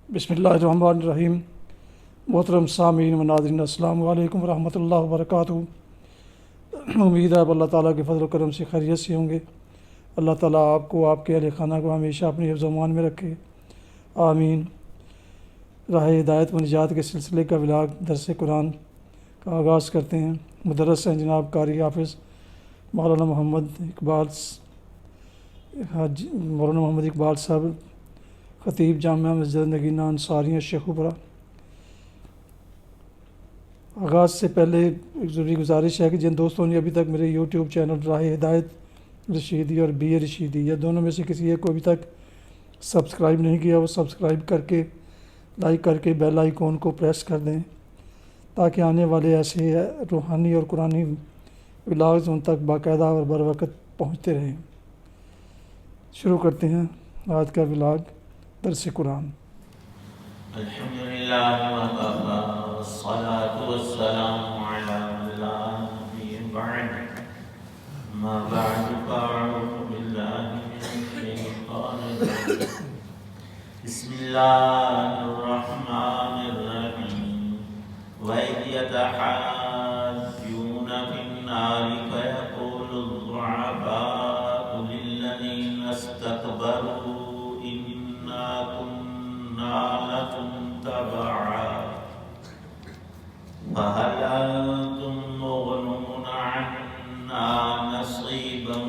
بسم اللہ الرحمن الرحیم۔ محترم سامعین و ناظرین، السلام علیکم ورحمۃ اللہ وبرکاتہ۔ امید ہے اب اللہ تعالیٰ کے فضل و کرم سے خیریت سے ہوں گے۔ اللہ تعالیٰ آپ کو، آپ کے اہل خانہ کو ہمیشہ اپنی حفظ و امان میں رکھے، آمین۔ راہ ہدایت و نجات کے سلسلے کا ولاگ درس قرآن کا آغاز کرتے ہیں۔ مدرس ہیں جناب قاری حافظ مولانا محمد اقبال صاحب، خطیب جامعہ مسجد نگینہ انصاریہ شیخوپورہ۔ آغاز سے پہلے ایک ضروری گزارش ہے کہ جن دوستوں نے ابھی تک میرے یوٹیوب چینل راہ ہدایت رشیدی اور بی اے رشیدی یا دونوں میں سے کسی ایک کو ابھی تک سبسکرائب نہیں کیا، وہ سبسکرائب کر کے، لائک کر کے بیل آئیکن کو پریس کر دیں تاکہ آنے والے ایسے روحانی اور قرآنی ولاگز ان تک باقاعدہ اور بر وقت پہنچتے رہیں۔ شروع کرتے ہیں آج کا ولاگ درس قرآن۔ الحمدللہ وکفی والصلاة والسلام علی من لا نبی بعد، اما بعد فاعوذ باللہ من الشیطان الرجیم، بسم اللہ الرحمن الرحیم۔ وَإِذْ يَتَحَاجُّونَ فِي النَّارِ فَيَقُولُ الضُّعَفَاءُ لِلَّذِينَ اسْتَكْبَرُوا إِنَّا كُنَّا لَكُمْ تَبَعًا فَهَلْ أَنْتُمْ مُغْنُونَ عَنَّا نَصِيبًا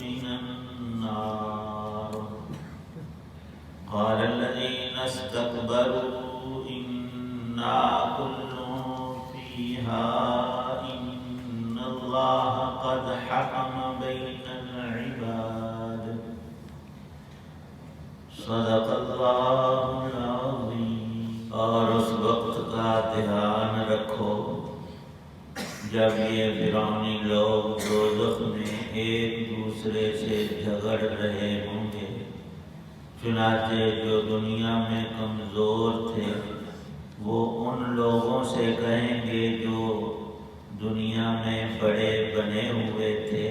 مِنَ النَّارِ قَالَ الَّذِينَ اسْتَكْبَرُوا إِنَّا كُلٌّ فِيهَا إِنَّ اللَّهَ قَدْ حَكَمَ بَيْنَ الْعِبَادِ۔ صدق اللہ العظیم۔ اور اس وقت کا دھیان رکھو جب یہ فرعونی لوگ دوزخ میں ایک دوسرے سے جھگڑ رہے ہوں گے۔ چنانچہ جو دنیا میں کمزور تھے وہ ان لوگوں سے کہیں گے جو دنیا میں بڑے بنے ہوئے تھے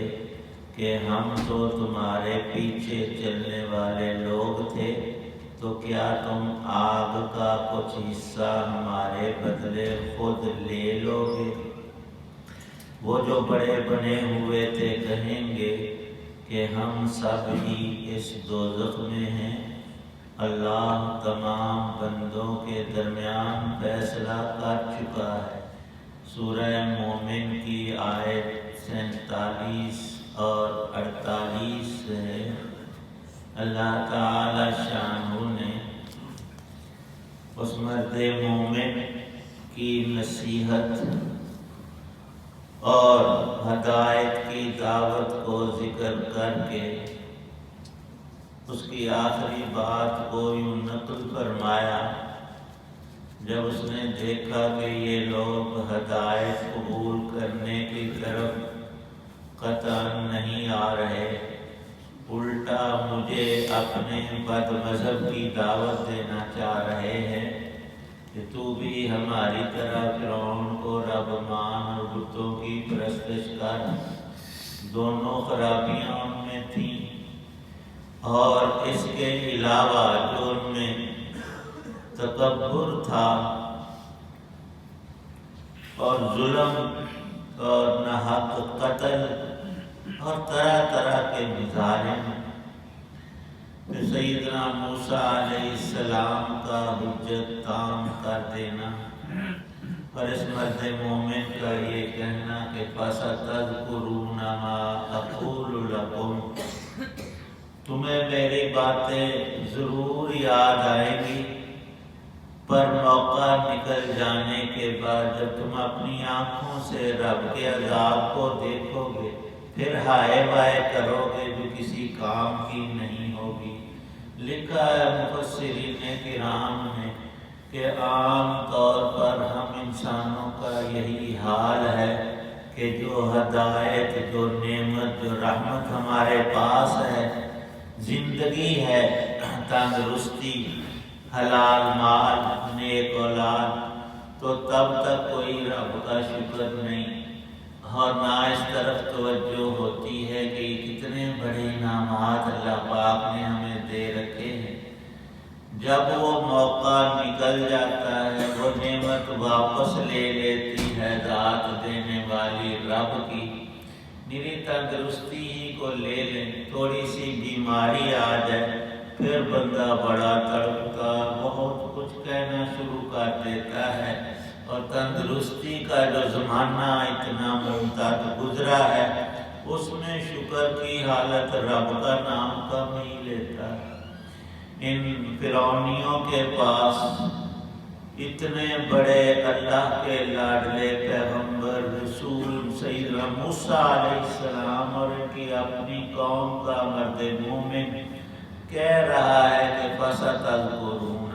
کہ ہم تو تمہارے پیچھے چلنے والے لوگ تھے، تو کیا تم آگ کا کچھ حصہ ہمارے بدلے خود لے لو گے؟ وہ جو بڑے بنے ہوئے تھے کہیں گے کہ ہم سب ہی اس دوزخ میں ہیں۔ اللہ تمام بندوں کے درمیان فیصلہ کر چکا ہے۔ سورہ مومن کی آیت 47 اور 48 ہے۔ اللہ تعالی شانہ نے اس مرد مومن کی نصیحت اور ہدایت کی دعوت کو ذکر کر کے اس کی آخری بات کو یوں نقل فرمایا۔ جب اس نے دیکھا کہ یہ لوگ ہدایت قبول کرنے کی طرف قطعاً نہیں آ رہے، الٹا مجھے اپنے بد مذہب کی دعوت دینا چاہ رہے ہیں کہ تو بھی ہماری طرح فرعون کو رب مان اور بتوں کی پرستش کر۔ دونوں خرابیاں ان میں تھیں، اور اس کے علاوہ جو ان میں تکبر تھا اور ظلم اور ناحق قتل اور طرح طرح کے مظالم، پھر سیدنا موسیٰ علیہ السلام کا حجت تام کر دینا، اور اس مرد مومن کا یہ کہنا کہ فَسَتَذْكُرُونَ مَا أَقُولُ لَكُمْ، تمہیں میری باتیں ضرور یاد آئیں گی، پر موقع نکل جانے کے بعد جب تم اپنی آنکھوں سے رب کے عذاب کو دیکھو گے پھر ہائے بائے کرو گے جو کسی کام کی نہیں ہوگی۔ لکھا ہے مفسرین کرام نے کہ عام طور پر ہم انسانوں کا یہی حال ہے کہ جو ہدایت، جو نعمت، جو رحمت ہمارے پاس ہے، زندگی ہے، تندرستی، حلال مال، نیک اولاد، تو تب تک کوئی رب کا شکر نہیں، اور نہ اس طرف توجہ ہوتی ہے کہ کتنے بڑے انعامات اللہ پاک نے ہمیں دے رکھے ہیں۔ جب وہ موقع نکل جاتا ہے وہ نعمت واپس لے لیتی ہے ذات دینے والی رب کی۔ میری تندرستی ہی کو لے لیں، تھوڑی سی بیماری آ جائے پھر بندہ بڑا تڑپتا بہت کچھ کہنا شروع کر دیتا ہے، اور تندرستی کا جو زمانہ اتنا ممتد گزرا ہے اس میں شکر کی حالت رب کا نام کم ہی لیتا ہے۔ ان فرعونیوں کے پاس اتنے بڑے اللہ کے لاڈلے پیغمبر رسول سیدنا موسیٰ علیہ السلام اور ان کی اپنی قوم کا مرد مومن کہہ رہا ہے کہ فَسَتَذْكُرُونَ،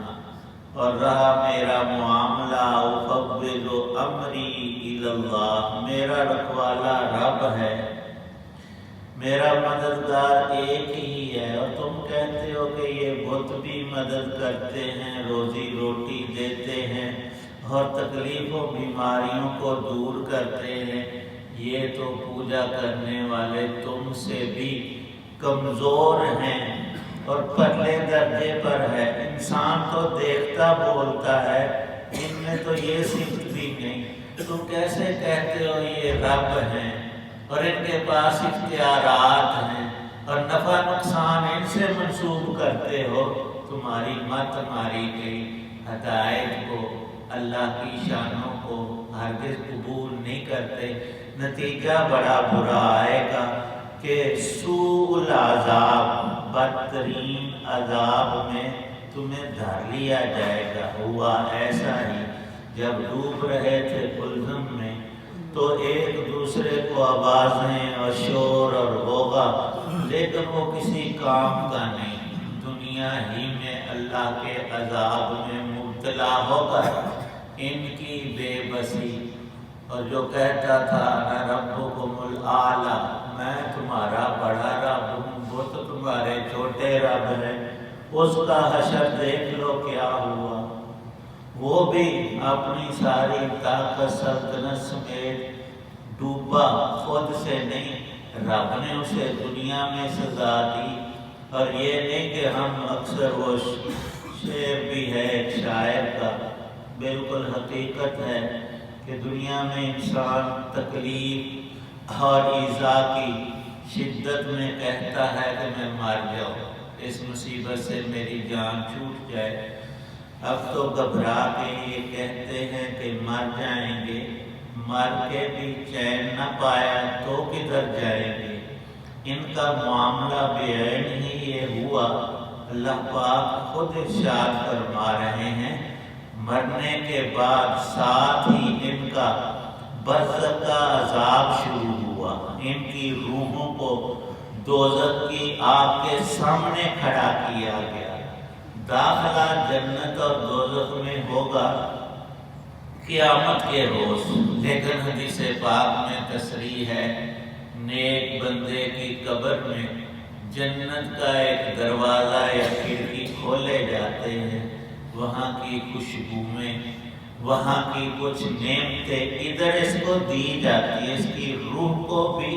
اور رہا میرا معاملہ أُفَوِّضُ أَمْرِي إِلَى اللَّهِ، میرا رکھوالا رب ہے، میرا مددگار ایک ہی ہے، اور تم کہتے ہو کہ یہ بت بھی مدد کرتے ہیں، روزی روٹی دیتے ہیں اور تکلیف و بیماریوں کو دور کرتے ہیں، یہ تو پوجا کرنے والے تم سے بھی کمزور ہیں اور پرلے درجے پر ہے۔ انسان تو دیکھتا بولتا ہے، ان میں تو یہ صفت بھی نہیں، تم کیسے کہتے ہو یہ رب ہیں اور ان کے پاس اختیارات ہیں اور نفع نقصان ان سے منسوب کرتے ہو؟ تمہاری مت ماری گئی ہدایت کو، اللہ کی شانوں کو ہرگز قبول نہیں کرتے۔ نتیجہ بڑا برا آئے گا کہ سوء العذاب، بدترین عذاب میں تمہیں دھر لیا جائے گا۔ ہوا ایسا ہی جب ڈوب رہے تھے کلزم میں تو ایک دوسرے کو آوازیں اور شور اور غوغا، لیکن وہ کسی کام کا نہیں، دنیا ہی میں اللہ کے عذاب میں مبتلا ہو کر ان کی بے بسی، اور جو کہتا تھا انا ربکم الاعلی، میں تمہارا بڑا رب ہوں، وہ تو تمہارے چھوٹے رب ہیں، اس کا حشر دیکھ لو کیا ہوا۔ وہ بھی اپنی ساری طاقت سلطنت سمیت ڈوبا، خود سے نہیں، رب نے اسے دنیا میں سزا دی۔ اور یہ نہیں کہ ہم اکثر وہ شعر بھی ہے ایک شاعر کا، بالکل حقیقت ہے کہ دنیا میں انسان تکلیف اور ایذا کی شدت میں کہتا ہے کہ میں مر جاؤں، اس مصیبت سے میری جان چھوٹ جائے۔ اب تو گھبرا کے یہ کہتے ہیں کہ مر جائیں گے، مر کے بھی چین نہ پایا تو کدھر جائیں گے۔ ان کا معاملہ بے عین ہی یہ ہوا۔ اللہ پاک خود ارشاد فرما رہے ہیں مرنے کے بعد ساتھ ہی ان کا برزخ کا عذاب شروع ہوا، ان کی روحوں کو دوزخ کی آگ کے سامنے کھڑا کیا گیا۔ داخلہ جنت اور دوزخ میں ہوگا قیامت کے روز، لیکن حدیث پاک میں تصریح ہے نیک بندے کی قبر میں جنت کا ایک دروازہ یا کھڑکی کھولے جاتے ہیں، وہاں کی خوشبو میں وہاں کی کچھ نعمتیں ادھر اس کو دی جاتی ہے، اس کی روح کو بھی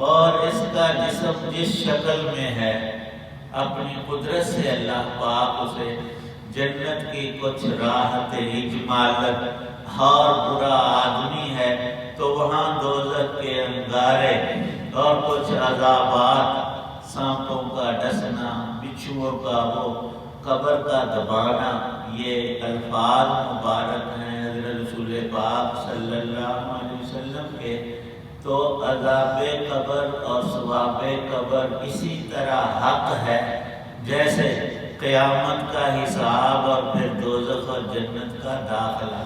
اور اس کا جسم جس شکل میں ہے، اپنی قدرت سے اللہ پاک اسے جنت کی کچھ راحتیں، اجمالت، اور برا آدمی ہے تو وہاں دوزخ کے انگارے اور کچھ عذابات، سانپوں کا ڈسنا، بچھوؤں کا وہ قبر کا دبانا، یہ الفاظ مبارک ہیں حضرت رسول پاک صلی اللہ علیہ وسلم کے۔ تو عذاب قبر اور ثواب قبر اسی طرح حق ہے جیسے قیامت کا حساب اور پھر دوزخ اور جنت کا داخلہ۔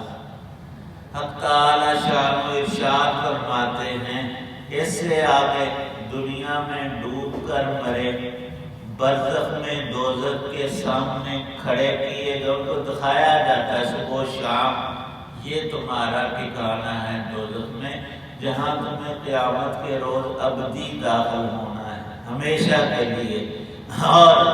حق تعالی شان و ارشاد فرماتے ہیں اس سے آگے دنیا میں ڈوب کر مرے، برزخ میں دوزخ کے سامنے کھڑے کیے گئے، ان کو دکھایا جاتا ہے صبح و شام یہ تمہارا ٹھکانہ ہے دوزخ میں، جہاں تمہیں قیامت کے روز ابدی داخل ہونا ہے، ہمیشہ کے لیے۔ اور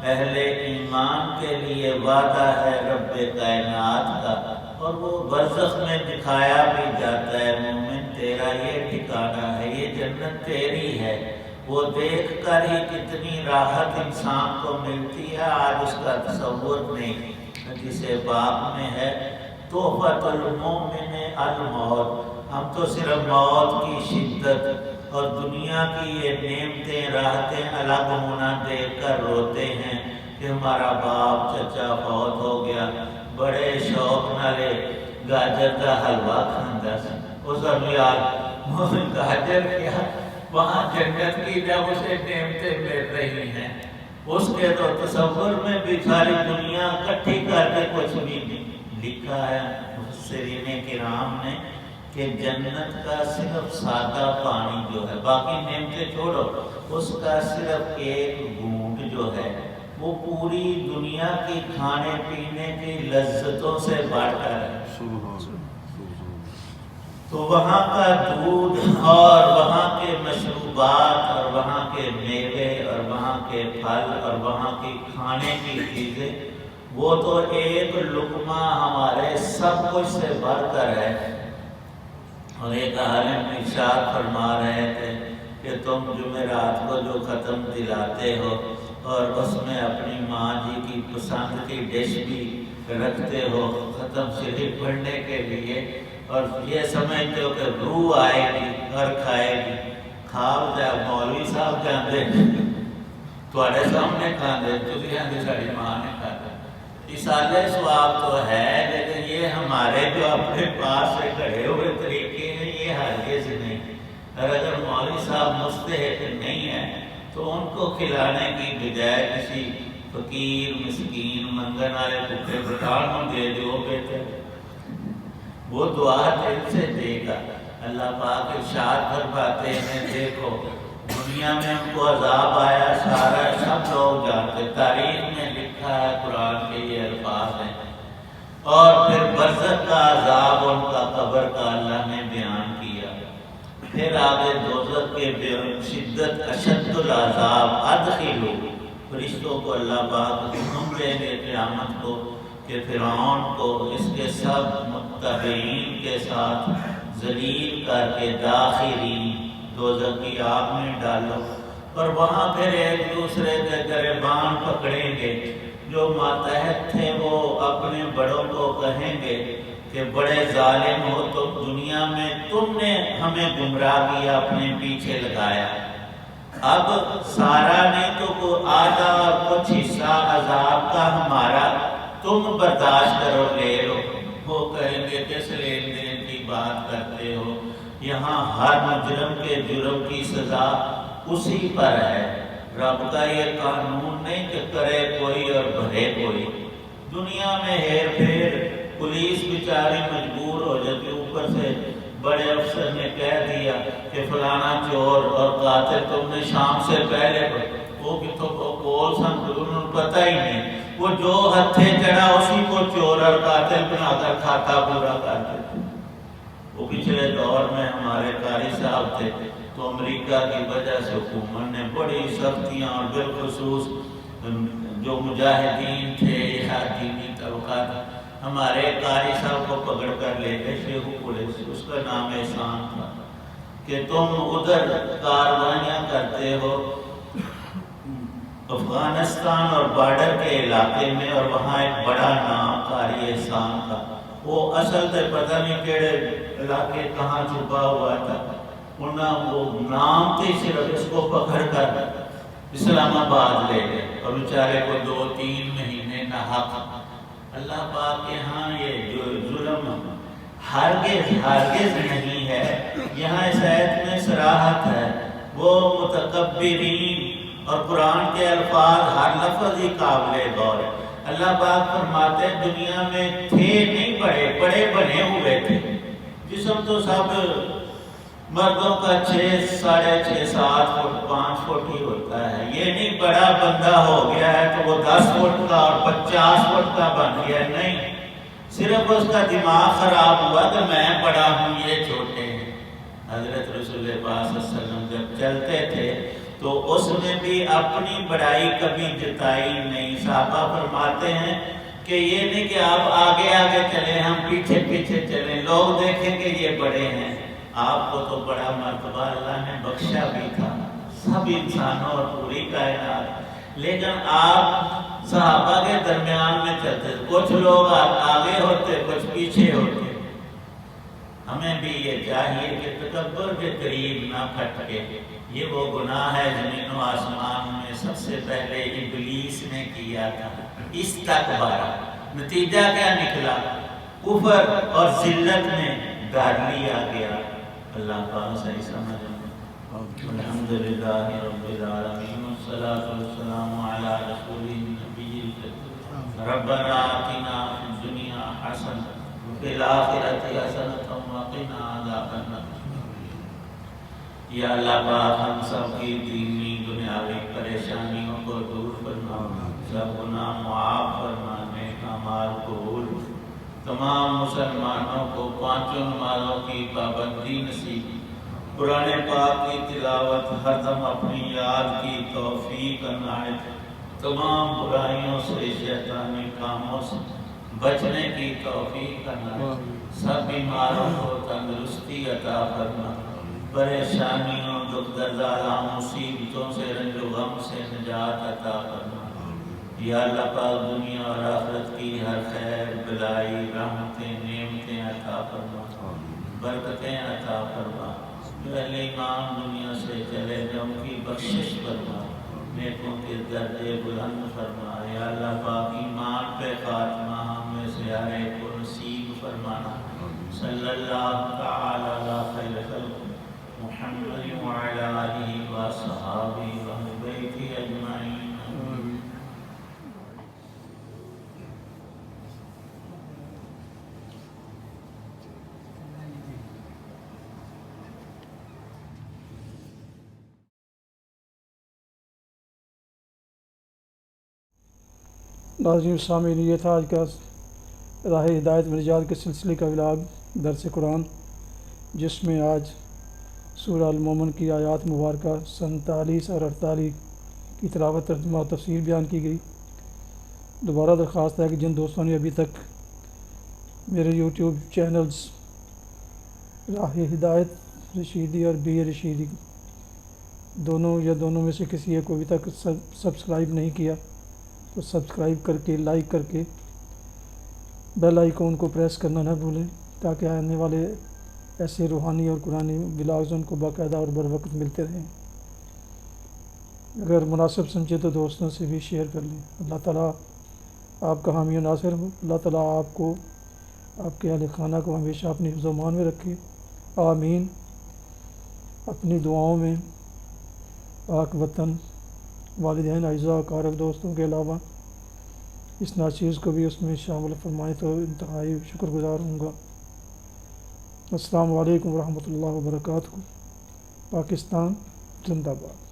اہل ایمان کے لیے وعدہ ہے رب کائنات کا، اور وہ برزخ میں دکھایا بھی جاتا ہے مومن تیرا یہ ٹھکانہ ہے، یہ جنت تیری ہے، وہ دیکھ کر ہی کتنی راحت انسان کو ملتی ہے، آج اس کا تصور نہیں۔ جسے باپ میں ہے تحفۃ المومن الموت، ہم تو صرف موت کی شدت اور دنیا کی یہ نعمتیں راحتیں الگ ہونا دیکھ کر روتے ہیں کہ ہمارا باپ چچا فوت ہو گیا، بڑے شوق نالے گاجر کا حلوہ کھانا سی، اس گاجر کیا وہاں جنت کی جب اسے نعمتیں مل رہی ہیں، اس کے تو تصور میں بھی ساری دنیا اکٹھی کر کے کچھ بھی نہیں لکھا ہے مفسرین کرام نے کہ جنت کا صرف سادہ پانی جو ہے، باقی نعمتیں چھوڑو، اس کا صرف ایک گھونٹ جو ہے وہ پوری دنیا کی کھانے پینے کی لذتوں سے بڑھ کر ہے۔ تو وہاں کا دودھ اور وہاں کے مشروبات اور وہاں کے میوے اور وہاں کے پھل اور وہاں کی کھانے کی چیزیں، وہ تو ایک لقمہ ہمارے سب کچھ سے بڑھ کر ہے۔ اور ایک عالم ارشاد فرما رہے تھے کہ تم جمعرات کو جو ختم دلاتے ہو اور اس میں اپنی ماں جی کی پسند کی ڈش بھی رکھتے ہو ختم شریف پڑھنے کے لیے، اور یہ سمجھتے ہو کہ روح آئے گی اور کھائے گی، کھاؤ جائے مولوی صاحب جاندے تھوڑے سامنے کھاندے تسی آندے ساڑی ماں نے کھاتا۔ اصالِ ثواب تو ہے، لیکن یہ ہمارے جو اپنے پاس سے کھڑے ہوئے طریقے ہیں یہ ہرگز نہیں۔ اور اگر مولوی صاحب مستحق نہیں ہے تو ان کو کھلانے کی بجائے کسی فقیر مسکین منگن والے بھوکے بٹھان دے دو بہتر، وہ دعا دل سے دے گا۔ اللہ پاک ارشاد فرماتے ہیں، دیکھو دنیا میں ان کو عذاب آیا، سارا سب لوگ جانتے، تاریخ میں لکھا ہے، قرآن کے یہ الفاظ ہیں، اور پھر برزخ کا عذاب ان کا قبر کا اللہ نے بیان کیا، پھر آگے دوزخ کے شدت اشد العذاب ادخلوا، فرشتوں کو اللہ پاک حکم دیں گے قیامت کو کہ فرعون کو اس کے سب متبعین کے ساتھ ذلیل کر کے داخلین دوزخ کی آگ میں ڈالو، اور وہاں پھر ایک دوسرے کے گریبان پکڑیں گے۔ جو ماتحت تھے وہ اپنے بڑوں کو کہیں گے کہ بڑے ظالم ہو تم، دنیا میں تم نے ہمیں گمراہ کیا، اپنے پیچھے لگایا، اب سارا نے تو کو آدھا اور کچھ حصہ عذاب کا ہمارا، تم برداشت کرو لے لو۔ وہ کہیں گے کس لین دین کی بات کرتے ہو، یہاں ہر مجرم کے جرم کی سزا اسی پر ہے، رب کا یہ قانون نہیں کہ کرے کوئی اور بھرے کوئی۔ دنیا میں ہیر پھیر پولیس بیچاری مجبور ہو جاتی، اوپر سے بڑے افسر نے کہہ دیا کہ فلانا چور اور قاتل تم نے شام سے پہلے وہ کہ تو کول سن، انہوں نے پتہ ہی نہیں، وہ جو ہتھے چڑھا اسی کو چور اور قاتل بنا کر کھاتا پورا کر دیتے۔ وہ پچھلے دور میں ہمارے قاری صاحب تھے، تو امریکہ کی وجہ سے حکومت نے بڑی سختیاں، اور بالخصوص جو مجاہدین تھے یا دینی طبقات، ہمارے قاری صاحب کو پکڑ کر لے کے شیخو پولیس، اس کا نام احسان تھا، کہ تم ادھر کاروائیاں کرتے ہو افغانستان اور بارڈر کے علاقے میں، اور وہاں ایک بڑا نام قاری احسان تھا، وہ اصل سے پتہ نہیں کیڑے علاقے کہاں چھپا ہوا تھا، انہوں وہ نام تھی صرف، اس کو پکڑ کر اسلام آباد لے گئے، اور بیچارے کو 2-3 مہینے نہ حق۔ اللہ پاک کے ہاں یہ جو ظلم ہرگز نہیں ہے، یہاں اس آیت میں صراحت ہے، وہ متکبرین، اور قرآن کے الفاظ ہر لفظ ہی قابل غور ہے۔ اللہ پاک فرماتے ہیں دنیا میں تھے نہیں، بڑے بنے ہوئے تھے، جسم تو سب مردوں کا 6, 6.5, 7 فٹ 5 فٹ ہی ہوتا ہے، یہ نہیں بڑا بندہ ہو گیا ہے تو وہ 10 فٹ کا اور 50 فٹ کا بن گیا، نہیں، صرف اس کا دماغ خراب ہوا کہ میں بڑا ہوں یہ چھوٹے ہیں۔ حضرت رسول پاک صلی اللہ علیہ وسلم جب چلتے تھے تو اس میں بھی اپنی بڑائی کبھی جتائی نہیں۔ صحابہ فرماتے ہیں کہ یہ نہیں کہ آپ آگے آگے چلیں ہم پیچھے پیچھے چلیں، لوگ دیکھیں کہ یہ بڑے ہیں، آپ کو تو بڑا مرتبہ اللہ نے بخشا بھی تھا سب انسانوں اور پوری کائنات، لیکن آپ صحابہ کے درمیان میں چلتے، کچھ لوگ آگے ہوتے کچھ پیچھے ہوتے۔ ہمیں بھی یہ چاہیے کہ تکبر کے قریب نہ پھٹ کے، یہ وہ گناہ ہے زمین و آسمان میں سب سے پہلے ابلیس نے کیا تھا، استکبارہ، نتیجہ کیا نکلا؟ کفر اور ذلت میں گھر لیا گیا۔ اللہ پاک صحیح سمجھ۔ الحمدللہ رب العالمین والصلاة والسلام علی رسول النبی الکریم۔ ربنا آتنا فی الدنیا حسنۃ وفی الآخرۃ حسنۃ وقنا عذاب النار۔ یا اللہ پاک ہم سب کی دینی دنیاوی پریشانیوں کو دور فرما، سب گناہ معاف فرما، نیک اعمال قبول، تمام مسلمانوں کو پانچوں نمازوں کی پابندی نصیب، قرآن پاک کی تلاوت ہر دم اپنی یاد کی توفیق عنایت، تمام برائیوں سے شیطانی کاموں سے بچنے کی توفیق عنایت، سب بیماروں کو تندرستی عطا فرما، پریشانیوں دکھ درد آلام مصیبتوں سے رنج و غم سے نجات عطا فرما۔ یا اللہ پاک دنیا اور آخرت کی ہر خیر بلائی رحمتیں نعمتیں عطا فرما، برکتیں عطا فرما۔ جو اہل ایمان دنیا سے چلے گئے ان کی بخشش فرما، نیکوں کے درجے بلند فرما۔ یا اللہ پاک ایمان پہ خاتمہ ہمیں سے ہر ایک کو نصیب فرمانا۔ صلی اللہ تعالی علی خیر خلق محمد وعلی آلہ وصحابہ واہل بیتہ اجمعین۔ ناظرین سامعین، یہ تھا آج کا راہ ہدایت و نجات کے سلسلے کا ولاگ درس قرآن، جس میں آج سورہ المومن کی آیات مبارکہ 47 اور 48 کی تلاوت، ترجمہ و تفسیر بیان کی گئی۔ دوبارہ درخواست ہے کہ جن دوستوں نے ابھی تک میرے یوٹیوب چینلز راہ ہدایت رشیدی اور بی اے رشیدی دونوں میں سے کسی ایک کو ابھی تک سبسکرائب نہیں کیا تو سبسکرائب کر کے، لائک کر کے بیل آئیکن کو پریس کرنا نہ بھولیں، تاکہ آنے والے ایسے روحانی اور قرآنی ولاگز ان کو باقاعدہ اور بر وقت ملتے رہیں۔ اگر مناسب سمجھے تو دوستوں سے بھی شیئر کر لیں۔ اللہ تعالیٰ آپ کا حامی و ناصر ہو۔ اللہ تعالیٰ آپ کو، آپ کے اہل خانہ کو ہمیشہ اپنی حفظ و امان میں رکھے، آمین۔ اپنی دعاؤں میں پاک وطن، والدین، اعزاء، اقارب، دوستوں کے علاوہ اس ناچیز کو بھی اس میں شامل فرمائیں تو انتہائی شکر گزار ہوں گا۔ السلام علیکم ورحمۃ اللہ وبرکاتہ۔ پاکستان زندہ باد۔